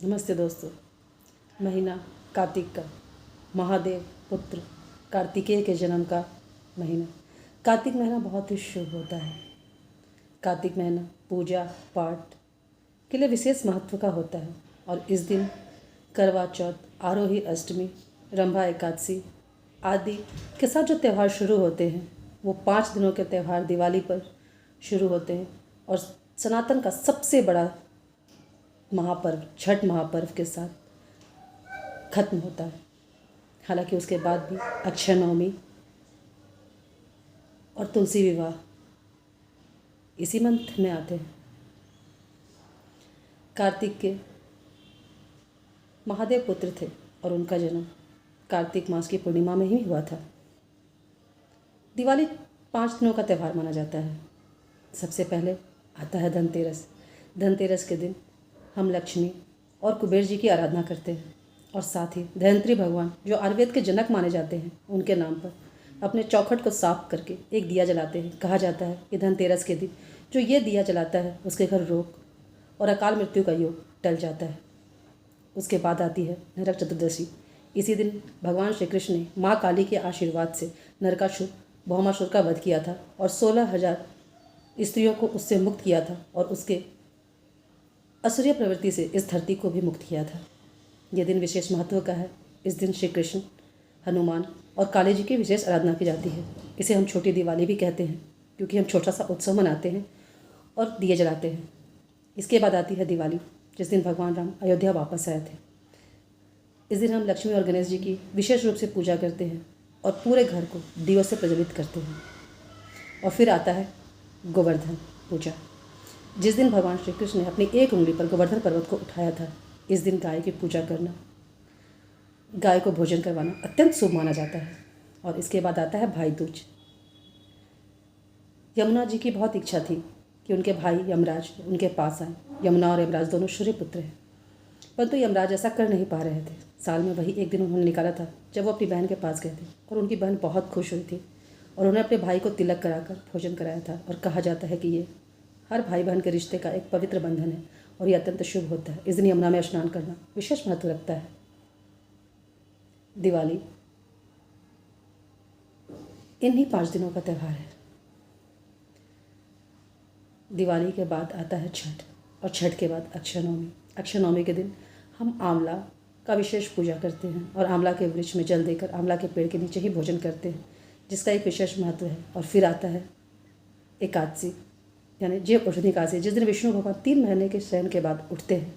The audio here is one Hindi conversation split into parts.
नमस्ते दोस्तों। महीना कार्तिक का, महादेव पुत्र कार्तिकेय के जन्म का महीना। कार्तिक महीना बहुत ही शुभ होता है। कार्तिक महीना पूजा पाठ के लिए विशेष महत्व का होता है और इस दिन करवा चौथ, आरोही अष्टमी, रंभा एकादशी आदि के साथ जो त्यौहार शुरू होते हैं वो 5 दिनों के त्यौहार दिवाली पर शुरू होते हैं और सनातन का सबसे बड़ा महापर्व छठ महापर्व के साथ खत्म होता है। हालांकि उसके बाद भी अक्षय नवमी और तुलसी विवाह इसी मंथ में आते हैं। कार्तिक के महादेव पुत्र थे और उनका जन्म कार्तिक मास की पूर्णिमा में ही हुआ था। दिवाली 5 दिनों का त्यौहार माना जाता है। सबसे पहले आता है धनतेरस। धनतेरस के दिन हम लक्ष्मी और कुबेर जी की आराधना करते हैं और साथ ही धन्वंतरि भगवान जो आयुर्वेद के जनक माने जाते हैं उनके नाम पर अपने चौखट को साफ करके एक दिया जलाते हैं। कहा जाता है कि धनतेरस के दिन जो ये दिया जलाता है उसके घर रोग और अकाल मृत्यु का योग टल जाता है। उसके बाद आती है नरक चतुर्दशी। इसी दिन भगवान श्री कृष्ण ने माँ काली के आशीर्वाद से नरकासुर भौमासुर का वध किया था और 16,000 स्त्रियों को उससे मुक्त किया था और उसके असुरीय प्रवृत्ति से इस धरती को भी मुक्त किया था। यह दिन विशेष महत्व का है। इस दिन श्री कृष्ण, हनुमान और काली जी की विशेष आराधना की जाती है। इसे हम छोटी दिवाली भी कहते हैं क्योंकि हम छोटा सा उत्सव मनाते हैं और दिए जलाते हैं। इसके बाद आती है दिवाली, जिस दिन भगवान राम अयोध्या वापस आए थे। इस दिन हम लक्ष्मी और गणेश जी की विशेष रूप से पूजा करते हैं और पूरे घर को दियों से प्रज्वलित करते हैं। और फिर आता है गोवर्धन पूजा, जिस दिन भगवान श्री कृष्ण ने अपनी एक उंगली पर गोवर्धन पर्वत को उठाया था। इस दिन गाय की पूजा करना, गाय को भोजन करवाना अत्यंत शुभ माना जाता है। और इसके बाद आता है भाई दूज। यमुना जी की बहुत इच्छा थी कि उनके भाई यमराज उनके पास आए। यमुना और यमराज दोनों सूर्य पुत्र हैं, परंतु यमराज ऐसा कर नहीं पा रहे थे। साल में वही एक दिन उन्होंने निकाला था जब वो अपनी बहन के पास गए थे और उनकी बहन बहुत खुश हुई थी और उन्होंने अपने भाई को तिलक कराकर भोजन कराया था। और कहा जाता है कि ये हर भाई बहन के रिश्ते का एक पवित्र बंधन है और ये अत्यंत शुभ होता है। इस दिन यमुना में स्नान करना विशेष महत्व रखता है। दिवाली इन्हीं 5 दिनों का त्यौहार है। दिवाली के बाद आता है छठ और छठ के बाद अक्षय नवमी। अक्षय नवमी के दिन हम आंवला का विशेष पूजा करते हैं और आंवला के वृक्ष में जल देकर आंवला के पेड़ के नीचे ही भोजन करते हैं, जिसका एक विशेष महत्व है। और फिर आता है एकादशी यानी जैव औषधि एकादशी, जिस दिन विष्णु भगवान 3 महीने के शयन के बाद उठते हैं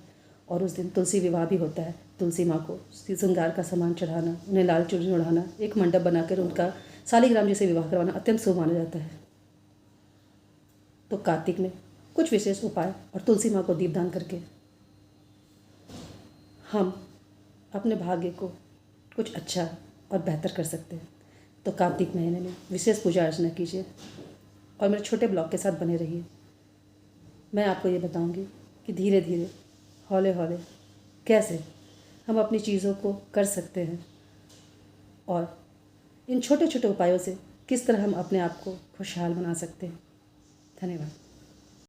और उस दिन तुलसी विवाह भी होता है। तुलसी माँ को श्रृंगार का सामान चढ़ाना, उन्हें लाल चुनरी ओढ़ाना, एक मंडप बनाकर उनका शालिग्राम जी से विवाह करवाना अत्यंत शुभ माना जाता है। तो कार्तिक में कुछ विशेष उपाय और तुलसी माँ को दीपदान करके हम अपने भाग्य को कुछ अच्छा और बेहतर कर सकते हैं। तो कार्तिक महीने में विशेष पूजा अर्चना कीजिए और मेरे छोटे ब्लॉग के साथ बने रहिए। मैं आपको ये बताऊंगी कि धीरे धीरे, हौले हौले कैसे हम अपनी चीज़ों को कर सकते हैं और इन छोटे छोटे उपायों से किस तरह हम अपने आप को खुशहाल बना सकते हैं। धन्यवाद।